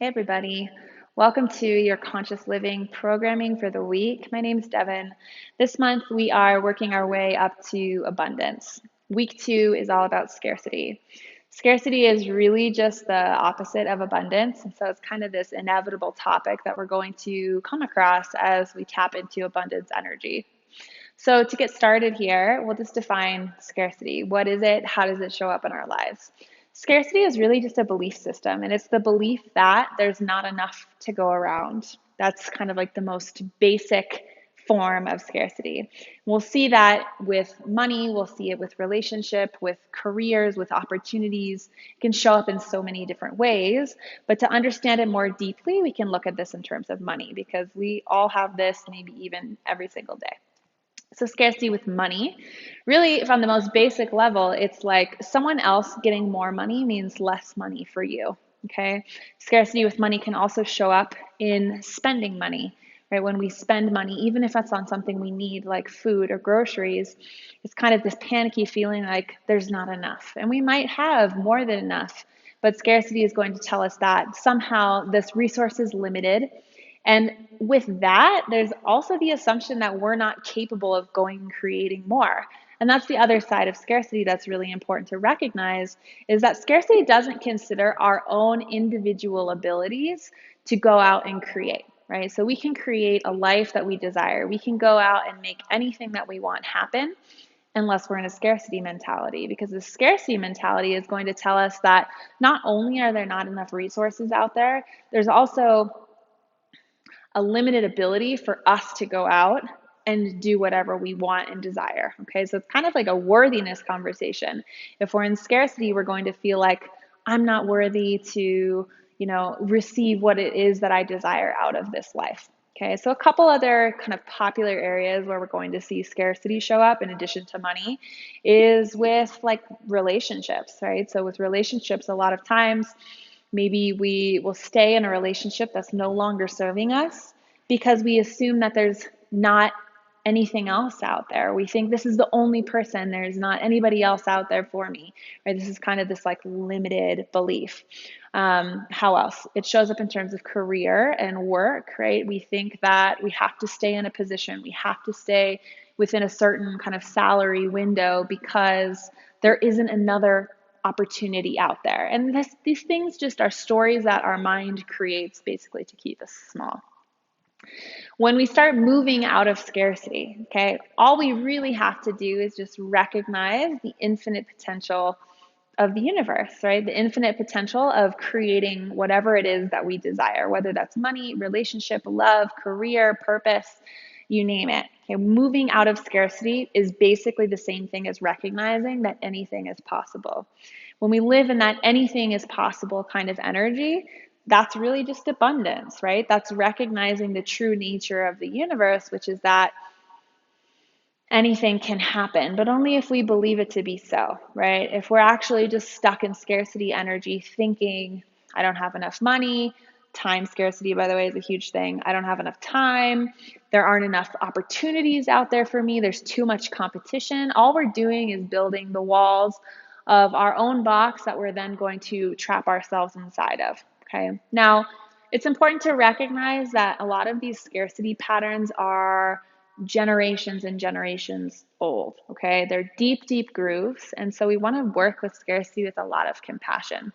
Hey everybody, welcome to your conscious living programming for the week. My name is Devin. This month we are working our way up to abundance. Week 2 is all about scarcity. Scarcity is really just the opposite of abundance, and so it's kind of this inevitable topic that we're going to come across as we tap into abundance energy. So to get started here, we'll just define scarcity. What is it? How does it show up in our lives? Scarcity is really just a belief system, and it's the belief that there's not enough to go around. That's kind of like the most basic form of scarcity. We'll see that with money, we'll see it with relationship, with careers, with opportunities. It can show up in so many different ways, but to understand it more deeply, we can look at this in terms of money because we all have this maybe even every single day. So scarcity with money, really from the most basic level, it's like someone else getting more money means less money for you. Okay. Scarcity with money can also show up in spending money, right? When we spend money, even if that's on something we need, like food or groceries, it's kind of this panicky feeling like there's not enough. And we might have more than enough, but scarcity is going to tell us that somehow this resource is limited, and with that, there's also the assumption that we're not capable of going and creating more. And that's the other side of scarcity that's really important to recognize is that scarcity doesn't consider our own individual abilities to go out and create, right? So we can create a life that we desire. We can go out and make anything that we want happen unless we're in a scarcity mentality, because the scarcity mentality is going to tell us that not only are there not enough resources out there, there's also a limited ability for us to go out and do whatever we want and desire. Okay, so it's kind of like a worthiness conversation. If we're in scarcity, we're going to feel like I'm not worthy to, receive what it is that I desire out of this life. Okay, so a couple other kind of popular areas where we're going to see scarcity show up in addition to money is with like relationships, right? So with relationships, a lot of times maybe we will stay in a relationship that's no longer serving us because we assume that there's not anything else out there. We think this is the only person, there's not anybody else out there for me, right? This is kind of this like limited belief. How else? It shows up in terms of career and work, right? We think that we have to stay in a position, we have to stay within a certain kind of salary window because there isn't another opportunity out there. And these things just are stories that our mind creates basically to keep us small. When we start moving out of scarcity, okay, all we really have to do is just recognize the infinite potential of the universe, right? The infinite potential of creating whatever it is that we desire, whether that's money, relationship, love, career, purpose, you name it. Okay, moving out of scarcity is basically the same thing as recognizing that anything is possible. When we live in that anything is possible kind of energy, that's really just abundance, right? That's recognizing the true nature of the universe, which is that anything can happen, but only if we believe it to be so, right? If we're actually just stuck in scarcity energy, thinking, I don't have enough money, time scarcity, by the way, is a huge thing. I don't have enough time. There aren't enough opportunities out there for me. There's too much competition. All we're doing is building the walls of our own box that we're then going to trap ourselves inside of, okay? Now, it's important to recognize that a lot of these scarcity patterns are generations and generations old, okay? They're deep, deep grooves. And so we want to work with scarcity with a lot of compassion.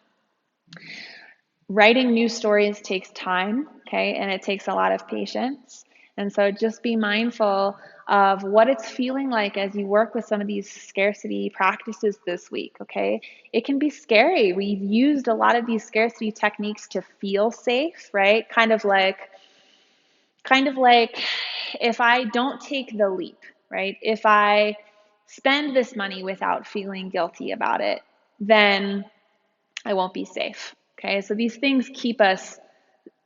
Writing new stories takes time, okay? And it takes a lot of patience. And so just be mindful of what it's feeling like as you work with some of these scarcity practices this week, okay? It can be scary. We've used a lot of these scarcity techniques to feel safe, right? Kind of like if I don't take the leap, right? If I spend this money without feeling guilty about it, then I won't be safe. Okay, so these things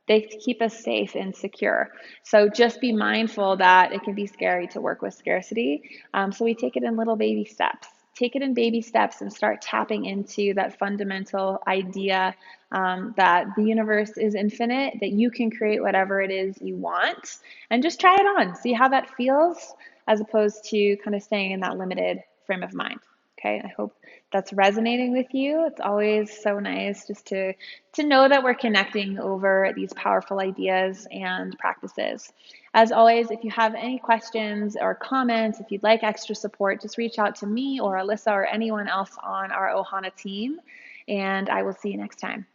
they keep us safe and secure. So just be mindful that it can be scary to work with scarcity. So we take it in little baby steps. Take it in baby steps and start tapping into that fundamental idea that the universe is infinite, that you can create whatever it is you want, and just try it on. See how that feels as opposed to kind of staying in that limited frame of mind. Okay, I hope that's resonating with you. It's always so nice just to know that we're connecting over these powerful ideas and practices. As always, if you have any questions or comments, if you'd like extra support, just reach out to me or Alyssa or anyone else on our Ohana team, and I will see you next time.